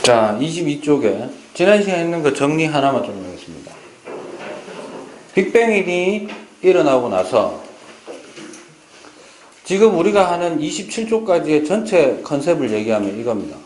자, 22쪽에 지난 시간에 있는 거 정리 하나만 좀 하겠습니다. 빅뱅이 일어나고 나서 지금 우리가 하는 27쪽까지의 전체 컨셉을 얘기하면 이겁니다.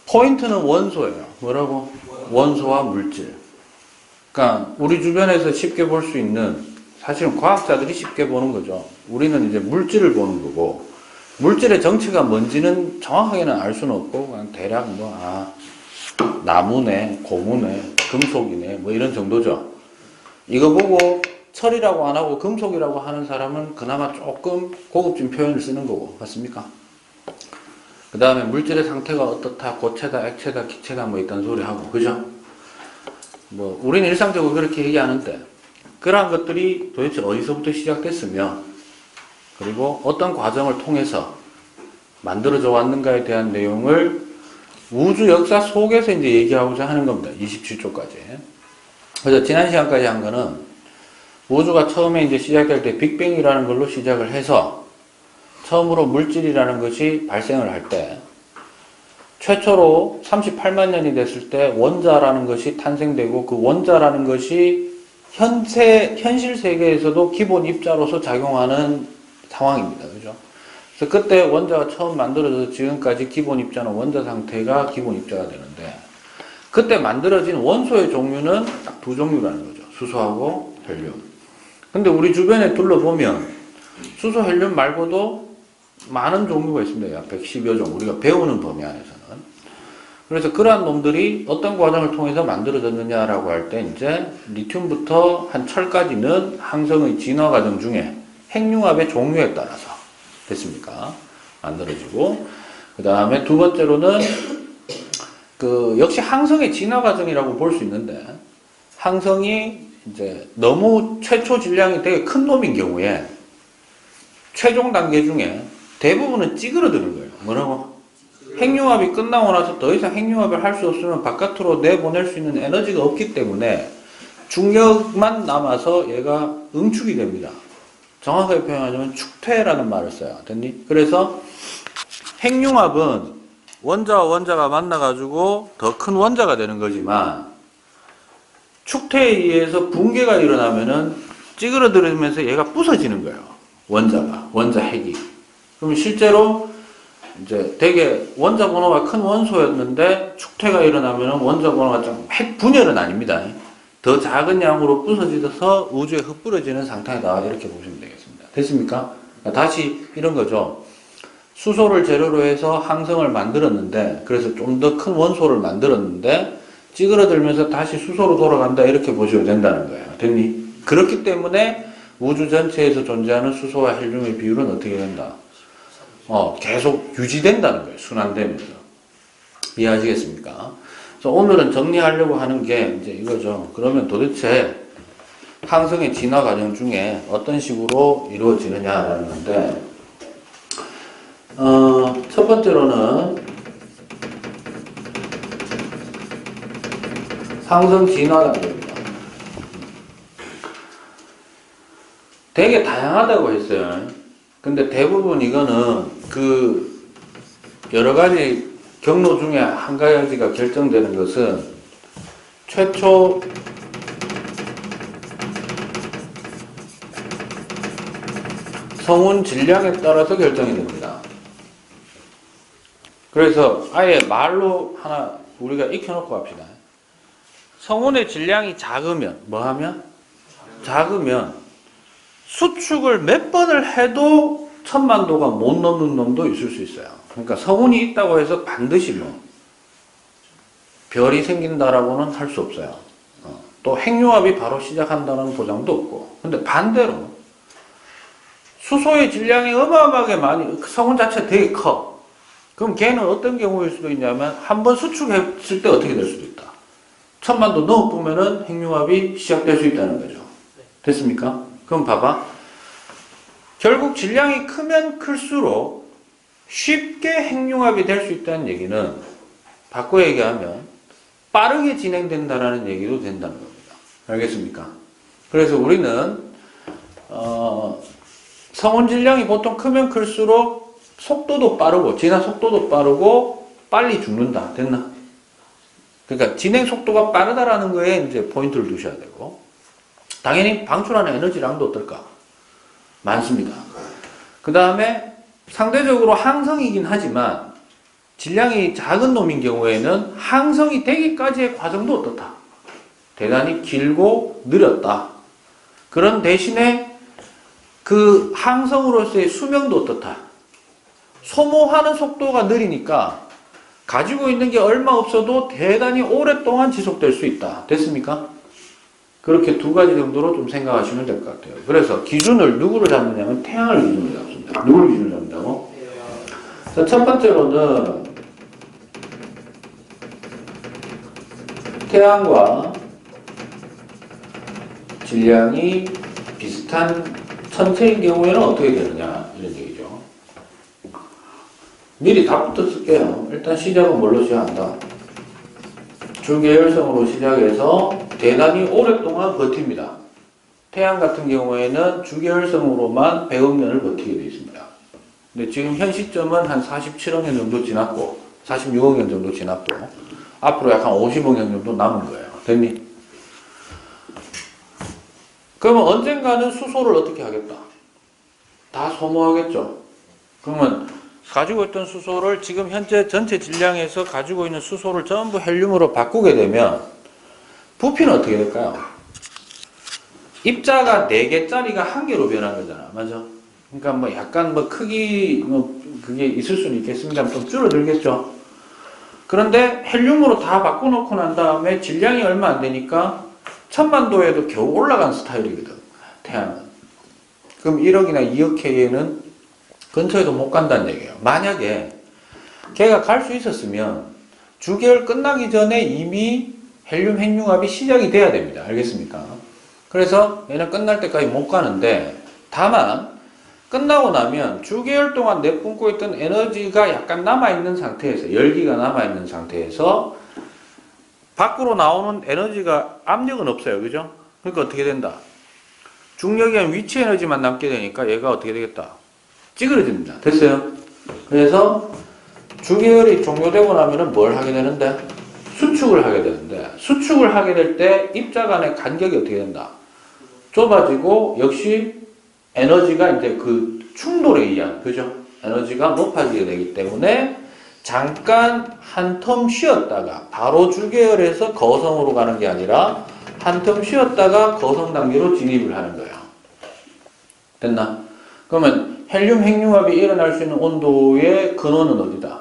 포인트는 원소예요. 뭐라고? 원소와 물질. 그러니까 우리 주변에서 쉽게 볼 수 있는, 사실은 과학자들이 쉽게 보는 거죠. 우리는 이제 물질을 보는 거고, 물질의 정체가 뭔지는 정확하게는 알 수는 없고, 그냥 대략 나무네, 고무네, 금속이네, 뭐 이런 정도죠. 이거 보고 철이라고 안 하고 금속이라고 하는 사람은 그나마 조금 고급진 표현을 쓰는 거고, 맞습니까? 그 다음에 물질의 상태가 어떻다, 고체다, 액체다, 기체다, 뭐 있다는 소리 하고, 그죠? 뭐, 우리는 일상적으로 그렇게 얘기하는데, 그러한 것들이 도대체 어디서부터 시작됐으며, 그리고 어떤 과정을 통해서 만들어져 왔는가에 대한 내용을 우주 역사 속에서 이제 얘기하고자 하는 겁니다. 27쪽까지. 그래서 지난 시간까지 한 거는 우주가 처음에 이제 시작될 때 빅뱅이라는 걸로 시작을 해서 처음으로 물질이라는 것이 발생을 할 때 최초로 38만 년이 됐을 때 원자라는 것이 탄생되고 그 원자라는 것이 현실 세계에서도 기본 입자로서 작용하는 상황입니다. 그죠? 그래서 그때 원자가 처음 만들어져서 지금까지 기본 입자는 원자 상태가 기본 입자가 되는데 그때 만들어진 원소의 종류는 딱 두 종류라는 거죠. 수소하고 헬륨. 근데 우리 주변에 둘러보면 수소, 헬륨 말고도 많은 종류가 있습니다. 약 110여 종. 우리가 배우는 범위 안에서는. 그래서 그러한 놈들이 어떤 과정을 통해서 만들어졌느냐라고 할 때 이제 리튬부터 한 철까지는 항성의 진화 과정 중에 핵융합의 종류에 따라서 됐습니까? 만들어지고 그 다음에 두 번째로는 역시 항성의 진화 과정이라고 볼 수 있는데 항성이 이제 너무 최초 질량이 되게 큰 놈인 경우에 최종 단계 중에 대부분은 찌그러드는 거예요. 뭐라고? 핵융합이 끝나고 나서 더 이상 핵융합을 할 수 없으면 바깥으로 내보낼 수 있는 에너지가 없기 때문에 중력만 남아서 얘가 응축이 됩니다. 정확하게 표현하자면 축퇴라는 말을 써요. 됐니? 그래서 핵융합은 원자와 원자가 만나가지고 더 큰 원자가 되는 거지만 축퇴에 의해서 붕괴가 일어나면은 찌그러들면서 얘가 부서지는 거예요. 원자 핵이. 그럼 실제로 이제 되게 원자 번호가 큰 원소였는데 축퇴가 일어나면은 원자 번호가 좀 핵 분열은 아닙니다. 더 작은 양으로 부서져서 우주에 흩뿌려지는 상태다. 이렇게 보시면 되겠습니다. 됐습니까? 다시 이런 거죠. 수소를 재료로 해서 항성을 만들었는데, 그래서 좀 더 큰 원소를 만들었는데, 찌그러들면서 다시 수소로 돌아간다. 이렇게 보시면 된다는 거예요. 됐니? 그렇기 때문에 우주 전체에서 존재하는 수소와 헬륨의 비율은 어떻게 된다? 계속 유지된다는 거예요. 순환되면서. 이해하시겠습니까? 그래서 오늘은 정리하려고 하는 게 이제 이거죠. 그러면 도대체 항성의 진화 과정 중에 어떤 식으로 이루어지느냐라는 건데, 첫 번째로는 항성 진화 단계입니다. 되게 다양하다고 했어요. 근데 대부분 이거는 여러 가지 경로 중에 한 가지가 결정되는 것은 최초 성운 질량에 따라서 결정이 됩니다. 그래서 아예 말로 하나 우리가 익혀놓고 합시다. 성운의 질량이 작으면 뭐하면? 작으면 수축을 몇 번을 해도 1000만도가 못 넘는 놈도 있을 수 있어요. 그러니까 성운이 있다고 해서 반드시 별이 생긴다라고는 할 수 없어요. 또 핵융합이 바로 시작한다는 보장도 없고. 근데 반대로 수소의 질량이 어마어마하게 많이, 성운 자체가 되게 커. 그럼 걔는 어떤 경우일 수도 있냐면 한번 수축했을 때 어떻게 될 수도 있다. 1000만도 넣어보면은 핵융합이 시작될 수 있다는 거죠. 됐습니까? 그럼 봐봐. 결국 질량이 크면 클수록 쉽게 핵융합이 될 수 있다는 얘기는 바꿔 얘기하면 빠르게 진행된다라는 얘기도 된다는 겁니다. 알겠습니까? 그래서 우리는 성운 질량이 보통 크면 클수록 속도도 빠르고 진화 속도도 빠르고 빨리 죽는다. 됐나? 그러니까 진행 속도가 빠르다라는 거에 이제 포인트를 두셔야 되고, 당연히 방출하는 에너지량도 어떨까? 많습니다. 그 다음에 상대적으로 항성이긴 하지만 질량이 작은 놈인 경우에는 항성이 되기까지의 과정도 어떻다? 대단히 길고 느렸다. 그런 대신에 그 항성으로서의 수명도 어떻다? 소모하는 속도가 느리니까 가지고 있는 게 얼마 없어도 대단히 오랫동안 지속될 수 있다. 됐습니까? 그렇게 두 가지 정도로 좀 생각하시면 될 것 같아요. 그래서 기준을 누구로 잡느냐면 태양을 기준으로 잡습니다. 누구를 기준으로 잡는다고? 자, 첫 번째로는 태양과 질량이 비슷한 천체인 경우에는 어떻게 되느냐 이런 얘기죠. 미리 답부터 쓸게요. 일단 시작은 뭘로 시작한다? 주계열성으로 시작해서 대단히 오랫동안 버팁니다. 태양 같은 경우에는 주계열성으로만 100억 년을 버티게 되어 있습니다. 근데 지금 현 시점은 한 47억 년 정도 지났고 46억 년 정도 지났고 앞으로 약 한 50억 년 정도 남은 거예요. 됐니? 그러면 언젠가는 수소를 어떻게 하겠다? 다 소모하겠죠. 그러면 가지고 있던 수소를 지금 현재 전체 질량에서 가지고 있는 수소를 전부 헬륨으로 바꾸게 되면 부피는 어떻게 될까요? 입자가 4개짜리가 1개로 변한 거잖아. 맞아? 그러니까 뭐 약간 뭐 크기 그게 있을 수는 있겠습니다. 좀 줄어들겠죠. 그런데 헬륨으로 다 바꿔놓고 난 다음에 질량이 얼마 안 되니까 1000만도에도 겨우 올라간 스타일이거든. 태양은. 그럼 1억이나 2억 K에는 근처에도 못 간다는 얘기예요. 만약에 걔가 갈 수 있었으면 주계열 끝나기 전에 이미 헬륨 핵융합이 시작이 돼야 됩니다. 알겠습니까? 그래서 얘는 끝날 때까지 못 가는데 다만 끝나고 나면 주계열 동안 내뿜고 있던 에너지가 약간 남아있는 상태에서 열기가 남아있는 상태에서 밖으로 나오는 에너지가 압력은 없어요. 그죠? 그러니까 어떻게 된다? 중력이 한 위치 에너지만 남게 되니까 얘가 어떻게 되겠다? 찌그러집니다. 됐어요? 그래서 주계열이 종료되고 나면은 뭘 하게 되는데? 수축을 하게 되는데 수축을 하게 될 때 입자 간의 간격이 어떻게 된다? 좁아지고 역시 에너지가 이제 그 충돌에 의한 그죠? 에너지가 높아지게 되기 때문에 잠깐 한 텀 쉬었다가 바로 주계열에서 거성으로 가는 게 아니라 한 텀 쉬었다가 거성 단계로 진입을 하는 거예요. 됐나? 그러면 헬륨 핵융합이 일어날 수 있는 온도의 근원은 어디다?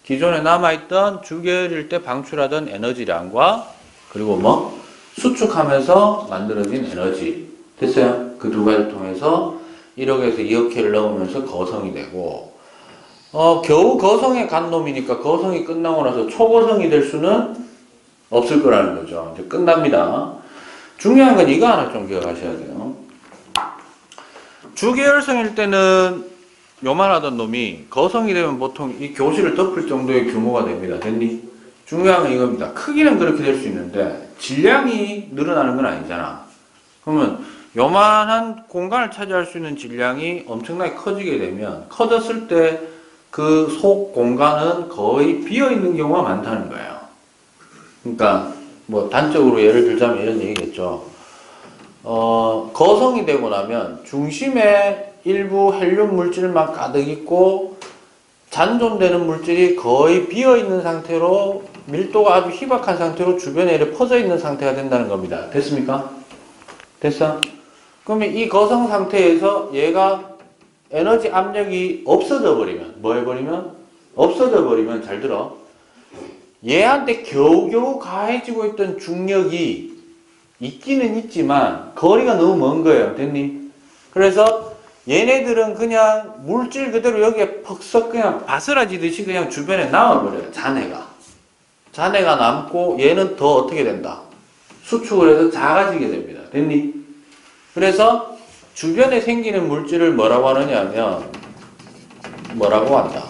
기존에 남아있던 주계열일 때 방출하던 에너지량과 그리고 뭐 수축하면서 만들어진 에너지 됐어요? 그 두 가지를 통해서 1억에서 2억 K를 넣으면서 거성이 되고 겨우 거성에 간 놈이니까 거성이 끝나고 나서 초거성이 될 수는 없을 거라는 거죠. 이제 끝납니다. 중요한 건 이거 하나 좀 기억하셔야 돼요. 주계열성일 때는 요만하던 놈이 거성이 되면 보통 이 교실을 덮을 정도의 규모가 됩니다. 됐니? 중요한 건 이겁니다. 크기는 그렇게 될 수 있는데 질량이 늘어나는 건 아니잖아. 그러면 요만한 공간을 차지할 수 있는 질량이 엄청나게 커지게 되면 커졌을 때 그 속 공간은 거의 비어있는 경우가 많다는 거예요. 그러니까 뭐 단적으로 예를 들자면 이런 얘기겠죠. 거성이 되고 나면 중심에 일부 헬륨 물질만 가득 있고 잔존되는 물질이 거의 비어있는 상태로 밀도가 아주 희박한 상태로 주변에 이렇게 퍼져 있는 상태가 된다는 겁니다. 됐습니까? 됐어? 그러면 이 거성 상태에서 얘가 에너지 압력이 없어져 버리면 뭐 해버리면? 없어져 버리면 잘 들어 얘한테 겨우겨우 가해지고 있던 중력이 있기는 있지만 거리가 너무 먼 거예요. 됐니? 그래서 얘네들은 그냥 물질 그대로 여기에 퍽썩 그냥 바스라지듯이 그냥 주변에 남아버려요. 잔해가 남고 얘는 더 어떻게 된다? 수축을 해서 작아지게 됩니다. 됐니? 그래서 주변에 생기는 물질을 뭐라고 하느냐면 뭐라고 한다?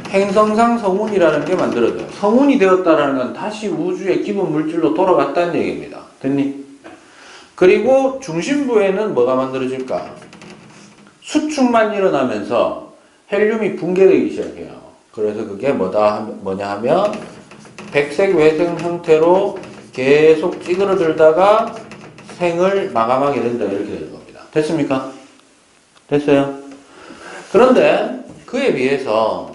행성상 성운이라는 게 만들어져요. 성운이 되었다라는 건 다시 우주의 기본 물질로 돌아갔다는 얘기입니다. 됐니? 그리고 중심부에는 뭐가 만들어질까? 수축만 일어나면서 헬륨이 붕괴되기 시작해요. 그래서 그게 뭐냐 하면 백색 외생 형태로 계속 찌그러들다가 생을 마감하게 된다. 이렇게 되는 겁니다. 됐습니까? 됐어요? 그런데 그에 비해서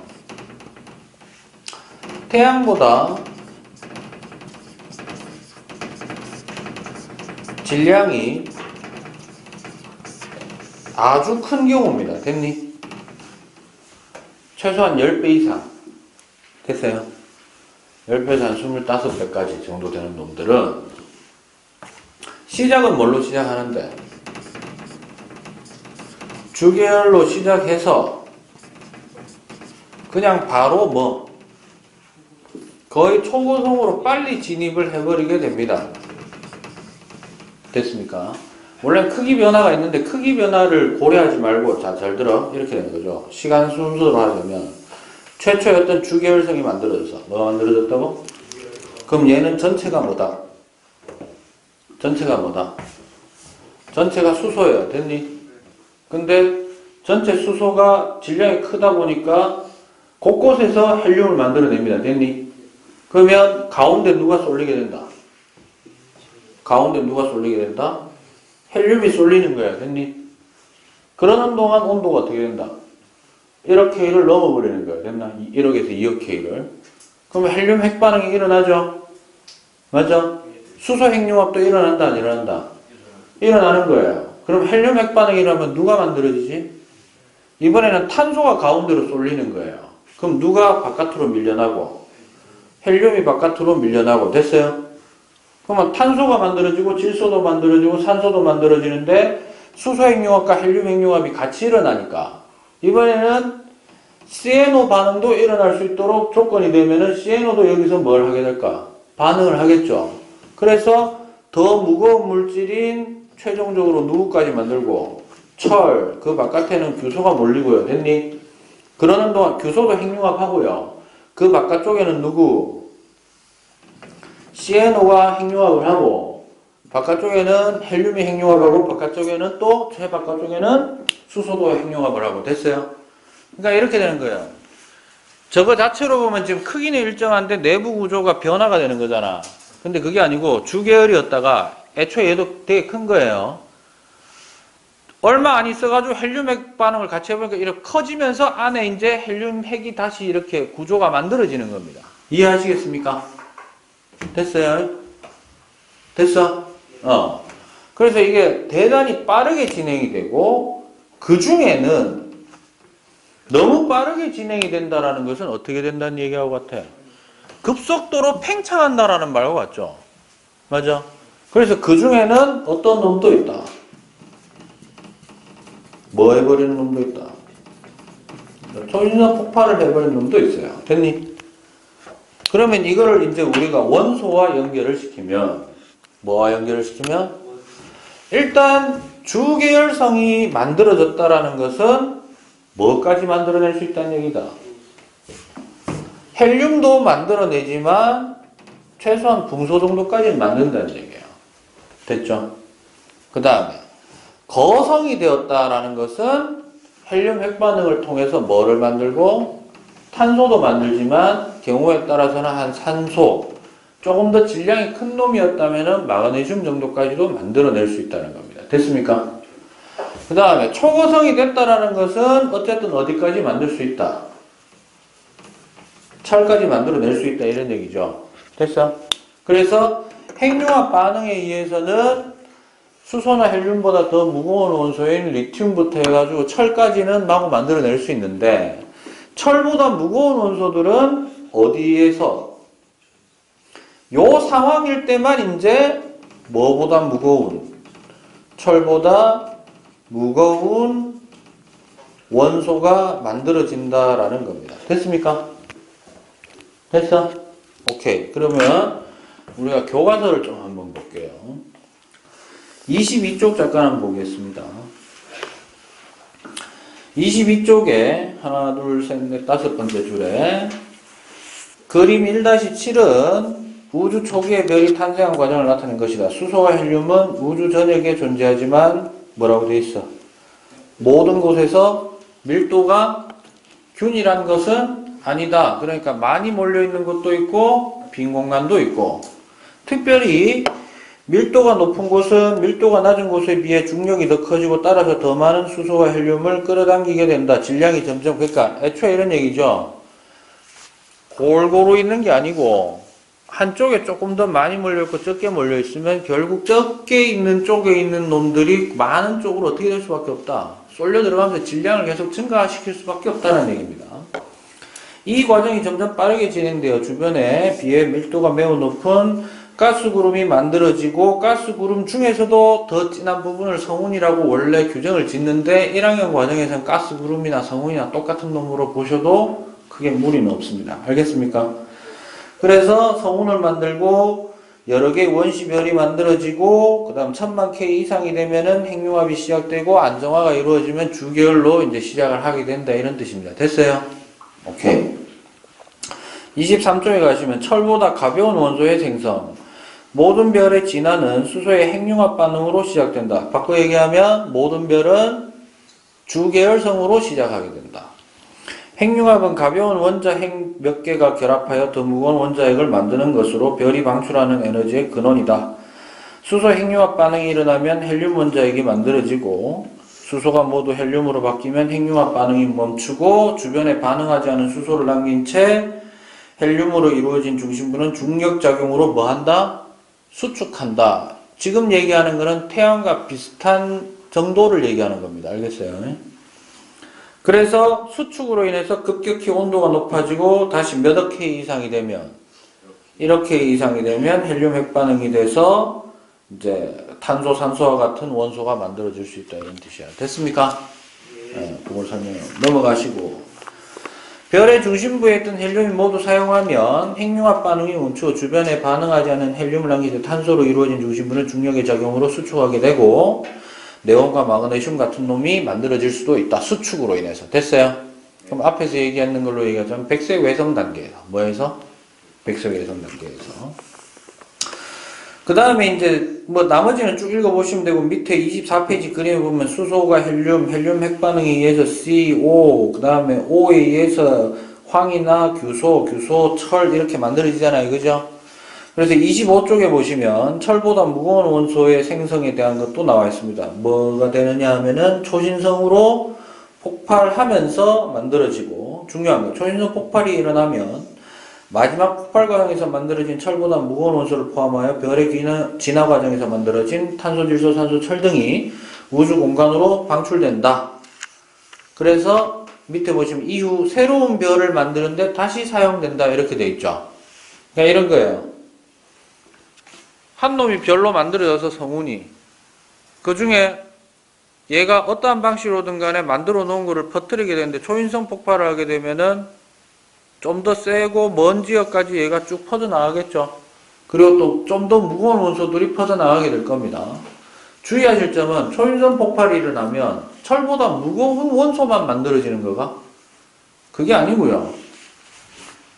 태양보다 질량이 아주 큰 경우입니다. 됐니? 최소한 10배 이상. 됐어요? 10배에서 한 25배까지 정도 되는 놈들은 시작은 뭘로 시작하는데? 주계열로 시작해서 그냥 바로 거의 초고성으로 빨리 진입을 해버리게 됩니다. 됐습니까? 원래 크기 변화가 있는데 크기 변화를 고려하지 말고 잘 들어. 이렇게 되는 거죠. 시간 순서로 하려면 최초의 어떤 주계열성이 만들어져서 뭐가 만들어졌다고? 그럼 얘는 전체가 뭐다? 전체가 수소예요. 됐니? 근데 전체 수소가 질량이 크다 보니까 곳곳에서 헬륨을 만들어냅니다. 됐니? 그러면 가운데 누가 쏠리게 된다? 헬륨이 쏠리는 거야. 됐니? 그러는 동안 온도가 어떻게 된다? 1억 K를 넘어버리는 거야. 됐나? 1억에서 2억 K를. 그러면 헬륨 핵반응이 일어나죠? 맞죠? 수소 핵융합도 일어난다, 안 일어난다? 일어나는 거예요. 그럼 헬륨 핵반응이 일어나면 누가 만들어지지? 이번에는 탄소가 가운데로 쏠리는 거예요. 그럼 누가 바깥으로 밀려나고? 헬륨이 바깥으로 밀려나고. 됐어요? 그러면 탄소가 만들어지고 질소도 만들어지고 산소도 만들어지는데 수소 핵융합과 헬륨 핵융합이 같이 일어나니까 이번에는 CNO 반응도 일어날 수 있도록 조건이 되면은 CNO도 여기서 뭘 하게 될까? 반응을 하겠죠. 그래서 더 무거운 물질인 최종적으로 누구까지 만들고 철, 그 바깥에는 규소가 몰리고요. 됐니? 그러는 동안 규소도 핵융합하고요. 그 바깥쪽에는 누구? CNO가 핵융합을 하고 바깥쪽에는 헬륨이 핵융합하고 바깥쪽에는 또 최바깥쪽에는 수소도 핵융합을 하고. 됐어요? 그러니까 이렇게 되는 거예요. 저거 자체로 보면 지금 크기는 일정한데 내부 구조가 변화가 되는 거잖아. 근데 그게 아니고 주계열이었다가 애초에 얘도 되게 큰 거예요. 얼마 안 있어가지고 헬륨 핵 반응을 같이 해보니까 이렇게 커지면서 안에 이제 헬륨 핵이 다시 이렇게 구조가 만들어지는 겁니다. 이해하시겠습니까? 됐어요? 됐어? 그래서 이게 대단히 빠르게 진행이 되고 그 중에는 너무 빠르게 진행이 된다라는 것은 어떻게 된다는 얘기하고 같아? 급속도로 팽창한다라는 말과 같죠? 맞아? 그래서 그 중에는 어떤 놈도 있다. 뭐 해버리는 놈도 있다. 초인성 폭발을 해버리는 놈도 있어요. 됐니? 그러면 이거를 이제 우리가 원소와 연결을 시키면 뭐와 연결을 시키면 일단 주계열성이 만들어졌다라는 것은 뭐까지 만들어낼 수 있다는 얘기다. 헬륨도 만들어내지만 최소한 붕소 정도까지는 만든다는 얘기예요. 됐죠? 그 다음에 거성이 되었다라는 것은 헬륨 핵반응을 통해서 뭐를 만들고 탄소도 만들지만 경우에 따라서는 한 산소, 조금 더 질량이 큰 놈이었다면 마그네슘 정도까지도 만들어낼 수 있다는 겁니다. 됐습니까? 그 다음에 초고성이 됐다라는 것은 어쨌든 어디까지 만들 수 있다? 철까지 만들어낼 수 있다 이런 얘기죠. 됐어? 그래서 핵융합 반응에 의해서는 수소나 헬륨보다 더 무거운 원소인 리튬부터 해가지고 철까지는 마구 만들어낼 수 있는데 철보다 무거운 원소들은 어디에서? 요 상황일 때만 이제 뭐보다 무거운? 철보다 무거운 원소가 만들어진다라는 겁니다. 됐습니까? 됐어? 오케이. 그러면 우리가 교과서를 좀 한번 볼게요. 22쪽 잠깐 한번 보겠습니다. 22쪽에 하나, 둘, 셋, 넷, 다섯 번째 줄에 그림 1-7은 우주 초기의 별이 탄생한 과정을 나타낸 것이다. 수소와 헬륨은 우주 전역에 존재하지만 뭐라고 되어 있어? 모든 곳에서 밀도가 균일한 것은 아니다. 그러니까 많이 몰려있는 것도 있고 빈 공간도 있고, 특별히 밀도가 높은 곳은 밀도가 낮은 곳에 비해 중력이 더 커지고 따라서 더 많은 수소와 헬륨을 끌어당기게 된다. 질량이 점점, 그러니까 애초에 이런 얘기죠. 골고루 있는 게 아니고 한쪽에 조금 더 많이 몰려있고 적게 몰려있으면 결국 적게 있는 쪽에 있는 놈들이 많은 쪽으로 어떻게 될 수밖에 없다. 쏠려 들어가면서 질량을 계속 증가시킬 수밖에 없다는 얘기입니다. 이 과정이 점점 빠르게 진행되어 주변에 비해 밀도가 매우 높은 가스구름이 만들어지고, 가스구름 중에서도 더 진한 부분을 성운이라고 원래 규정을 짓는데 1학년 과정에서는 가스구름이나 성운이나 똑같은 놈으로 보셔도 크게 무리는 없습니다. 알겠습니까? 그래서 성운을 만들고 여러 개의 원시별이 만들어지고, 그 다음 1000만 K 이상이 되면은 핵융합이 시작되고 안정화가 이루어지면 주계열로 이제 시작을 하게 된다, 이런 뜻입니다. 됐어요? 오케이. 23쪽에 가시면 철보다 가벼운 원소의 생성. 모든 별의 진화는 수소의 핵융합 반응으로 시작된다. 바꿔 얘기하면 모든 별은 주계열성으로 시작하게 된다. 핵융합은 가벼운 원자 핵 몇 개가 결합하여 더 무거운 원자핵을 만드는 것으로 별이 방출하는 에너지의 근원이다. 수소 핵융합 반응이 일어나면 헬륨 원자핵이 만들어지고, 수소가 모두 헬륨으로 바뀌면 핵융합 반응이 멈추고, 주변에 반응하지 않은 수소를 남긴 채 헬륨으로 이루어진 중심부는 중력작용으로 뭐한다? 수축한다. 지금 얘기하는 거는 태양과 비슷한 정도를 얘기하는 겁니다. 알겠어요? 그래서 수축으로 인해서 급격히 온도가 높아지고 다시 몇억 K 이상이 되면, 1억 K 이상이 되면 헬륨 핵반응이 돼서 이제 탄소, 산소와 같은 원소가 만들어질 수 있다, 이런 뜻이야. 됐습니까? 네, 그걸 설명해. 넘어가시고. 별의 중심부에 있던 헬륨이 모두 사용하면 핵융합 반응이 멈추고 주변에 반응하지 않은 헬륨을 남기는 탄소로 이루어진 중심부는 중력의 작용으로 수축하게 되고, 네온과 마그네슘 같은 놈이 만들어질 수도 있다. 수축으로 인해서. 됐어요? 그럼 앞에서 얘기하는 걸로 얘기하자면 백색 외성 단계에서. 뭐에서? 백색 외성 단계에서. 그 다음에 이제 뭐 나머지는 쭉 읽어보시면 되고, 밑에 24페이지 그림에 보면 수소가 헬륨 핵반응에 의해서 CO, 그 다음에 O에 의해서 황이나 규소, 철 이렇게 만들어지잖아요. 그죠? 그래서 25쪽에 보시면 철보다 무거운 원소의 생성에 대한 것도 나와 있습니다. 뭐가 되느냐 하면은 초신성으로 폭발하면서 만들어지고, 중요한 거, 초신성 폭발이 일어나면 마지막 폭발 과정에서 만들어진 철보다 무거운 원소를 포함하여 별의 진화 과정에서 만들어진 탄소, 질소, 산소, 철 등이 우주 공간으로 방출된다. 그래서 밑에 보시면 이후 새로운 별을 만드는데 다시 사용된다, 이렇게 돼 있죠. 그러니까 이런 거예요. 한 놈이 별로 만들어져서 성운이, 그 중에 얘가 어떠한 방식으로든 간에 만들어 놓은 거를 퍼뜨리게 되는데 초인성 폭발을 하게 되면은 좀 더 세고 먼 지역까지 얘가 쭉 퍼져나가겠죠. 그리고 또 좀 더 무거운 원소들이 퍼져나가게 될 겁니다. 주의하실 점은 초인성 폭발이 일어나면 철보다 무거운 원소만 만들어지는 거가? 그게 아니고요.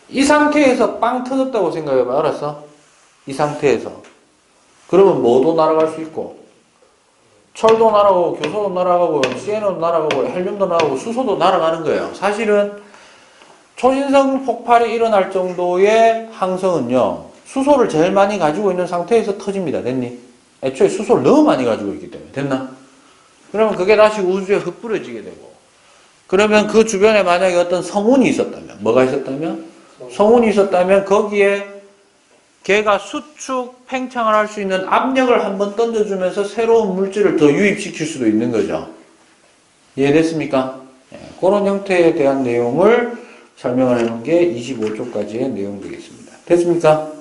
이 상태에서 빵 터졌다고 생각해봐. 알았어? 이 상태에서. 그러면 뭐도 날아갈 수 있고, 철도 날아가고, 교소도 날아가고, CN도 날아가고, 헬륨도 날아가고, 수소도 날아가는 거예요. 사실은 초신성 폭발이 일어날 정도의 항성은요, 수소를 제일 많이 가지고 있는 상태에서 터집니다. 됐니? 애초에 수소를 너무 많이 가지고 있기 때문에. 됐나? 그러면 그게 다시 우주에 흩뿌려지게 되고, 그러면 그 주변에 만약에 어떤 성운이 있었다면, 뭐가 있었다면? 성운이 있었다면 거기에 걔가 수축, 팽창을 할 수 있는 압력을 한번 던져주면서 새로운 물질을 더 유입시킬 수도 있는 거죠. 이해됐습니까? 그런 형태에 대한 내용을 설명을 해놓은 게 25쪽까지의 내용 되겠습니다. 됐습니까?